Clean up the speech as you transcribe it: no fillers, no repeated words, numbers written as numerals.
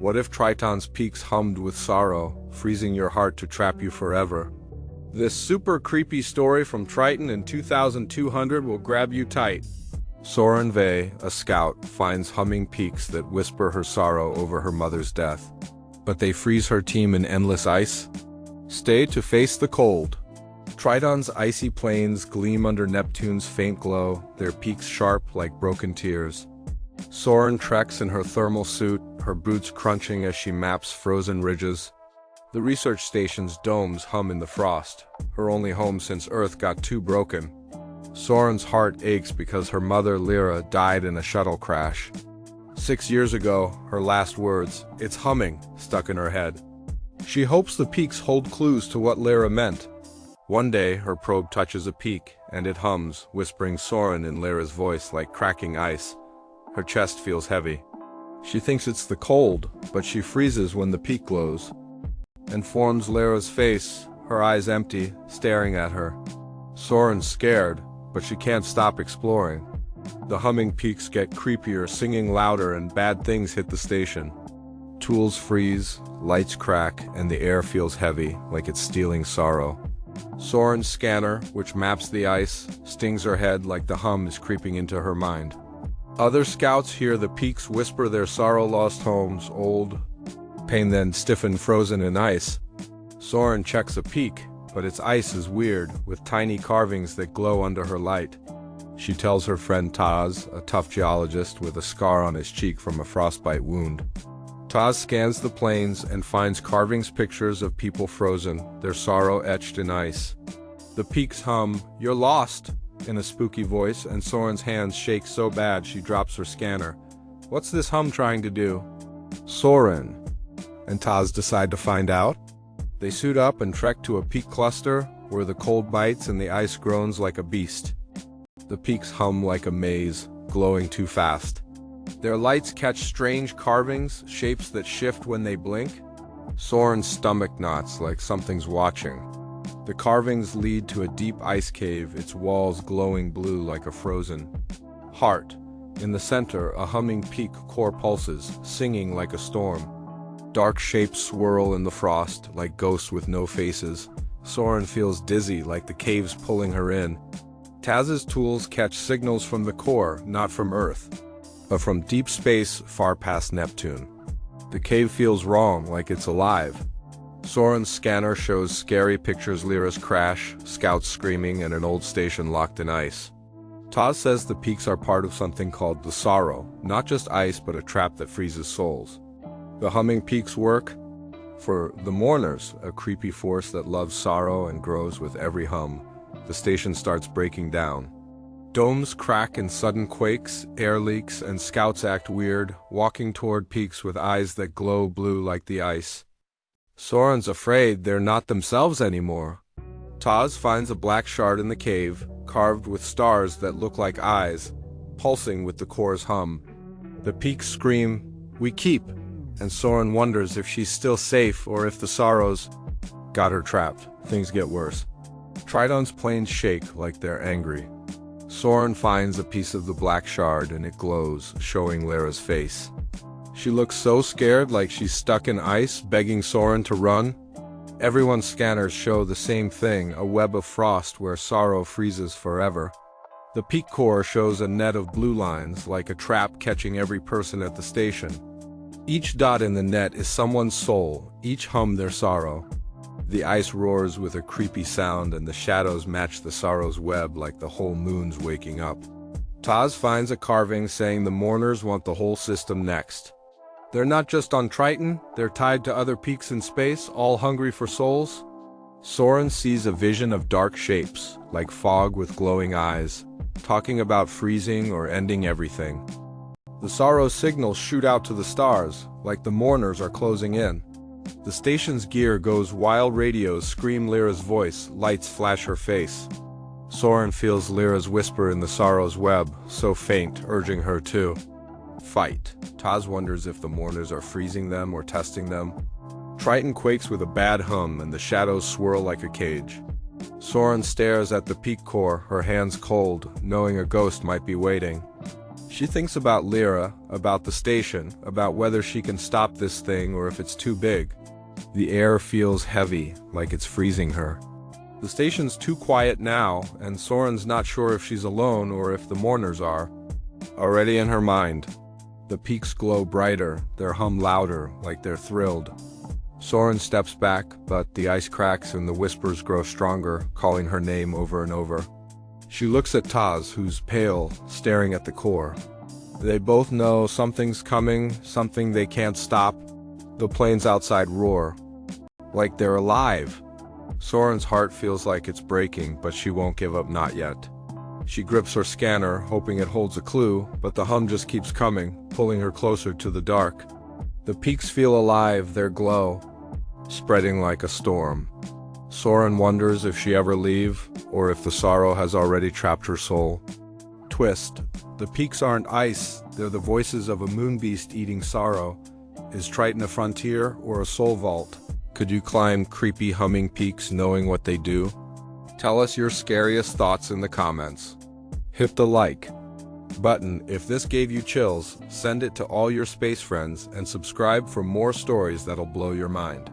What if Triton's peaks hummed with sorrow, freezing your heart to trap you forever? This super creepy story from Triton in 2200 will grab you tight. Soren Vey, a scout, finds humming peaks that whisper her sorrow over her mother's death. But they freeze her team in endless ice? Stay to face the cold. Triton's icy plains gleam under Neptune's faint glow, their peaks sharp like broken tears. Soren treks in her thermal suit, her boots crunching as she maps frozen ridges. The research station's domes hum in the frost, her only home since Earth got too broken. Soren's heart aches because her mother Lyra died in a shuttle crash. 6 years ago, her last words, "It's humming," stuck in her head. She hopes the peaks hold clues to what Lyra meant. One day, her probe touches a peak, and it hums, whispering Soren in Lyra's voice like cracking ice. Her chest feels heavy. She thinks it's the cold, but she freezes when the peak glows. And forms Lyra's face, her eyes empty, staring at her. Soren's scared, but she can't stop exploring. The humming peaks get creepier, singing louder, and bad things hit the station. Tools freeze, lights crack, and the air feels heavy, like it's stealing sorrow. Soren's scanner, which maps the ice, stings her head like the hum is creeping into her mind. Other scouts hear the peaks whisper their sorrow-lost homes, old, pain then stiffen frozen in ice. Soren checks a peak, but its ice is weird, with tiny carvings that glow under her light. She tells her friend Taz, a tough geologist with a scar on his cheek from a frostbite wound. Taz scans the plains and finds carvings, pictures of people frozen, their sorrow etched in ice. The peaks hum, "You're lost," in a spooky voice, and Soren's hands shake so bad she drops her scanner. What's this hum trying to do? Soren and Taz decide to find out. They suit up and trek to a peak cluster, where the cold bites and the ice groans like a beast. The peaks hum like a maze, glowing too fast. Their lights catch strange carvings, shapes that shift when they blink. Soren's stomach knots like something's watching. The carvings lead to a deep ice cave, its walls glowing blue like a frozen heart. In the center, a humming peak core pulses, singing like a storm. Dark shapes swirl in the frost, like ghosts with no faces. Soren feels dizzy, like the cave's pulling her in. Taz's tools catch signals from the core, not from Earth, but from deep space far past Neptune. The cave feels wrong, like it's alive. Soren's scanner shows scary pictures: Lyra's crash, scouts screaming, and an old station locked in ice. Taz says the peaks are part of something called the sorrow, not just ice but a trap that freezes souls. The humming peaks work for the mourners, a creepy force that loves sorrow and grows with every hum. The station starts breaking down. Domes crack in sudden quakes, air leaks, and scouts act weird, walking toward peaks with eyes that glow blue like the ice. Soren's afraid they're not themselves anymore. Taz finds a black shard in the cave, carved with stars that look like eyes, pulsing with the core's hum. The peaks scream, "We keep!" and Soren wonders if she's still safe or if the sorrows got her trapped. Things get worse. Triton's planes shake like they're angry. Soren finds a piece of the black shard and it glows, showing Lyra's face. She looks so scared, like she's stuck in ice, begging Soren to run. Everyone's scanners show the same thing, a web of frost where sorrow freezes forever. The peak core shows a net of blue lines, like a trap catching every person at the station. Each dot in the net is someone's soul, each hum their sorrow. The ice roars with a creepy sound and the shadows match the sorrow's web like the whole moon's waking up. Taz finds a carving saying the mourners want the whole system next. They're not just on Triton, they're tied to other peaks in space, all hungry for souls. Soren sees a vision of dark shapes, like fog with glowing eyes, talking about freezing or ending everything. The sorrow signals shoot out to the stars, like the mourners are closing in. The station's gear goes wild, radios scream Lyra's voice, lights flash her face. Soren feels Lyra's whisper in the sorrow's web, so faint, urging her to fight. Taz wonders if the mourners are freezing them or testing them. Triton quakes with a bad hum and the shadows swirl like a cage. Soren stares at the peak core, her hands cold, knowing a ghost might be waiting. She thinks about Lyra, about the station, about whether she can stop this thing or if it's too big. The air feels heavy, like it's freezing her. The station's too quiet now, and Soren's not sure if she's alone or if the mourners are. Already in her mind. The peaks glow brighter, their hum louder, like they're thrilled. Soren steps back, but the ice cracks and the whispers grow stronger, calling her name over and over. She looks at Taz, who's pale, staring at the core. They both know something's coming, something they can't stop. The planes outside roar. Like they're alive. Soren's heart feels like it's breaking, but she won't give up, not yet. She grips her scanner, hoping it holds a clue, but the hum just keeps coming, pulling her closer to the dark. The peaks feel alive, their glow, spreading like a storm. Soren wonders if she ever leave, or if the sorrow has already trapped her soul. Twist. The peaks aren't ice, they're the voices of a moon beast eating sorrow. Is Triton a frontier or a soul vault? Could you climb creepy humming peaks knowing what they do? Tell us your scariest thoughts in the comments. Hit the like button if this gave you chills, send it to all your space friends, and subscribe for more stories that'll blow your mind.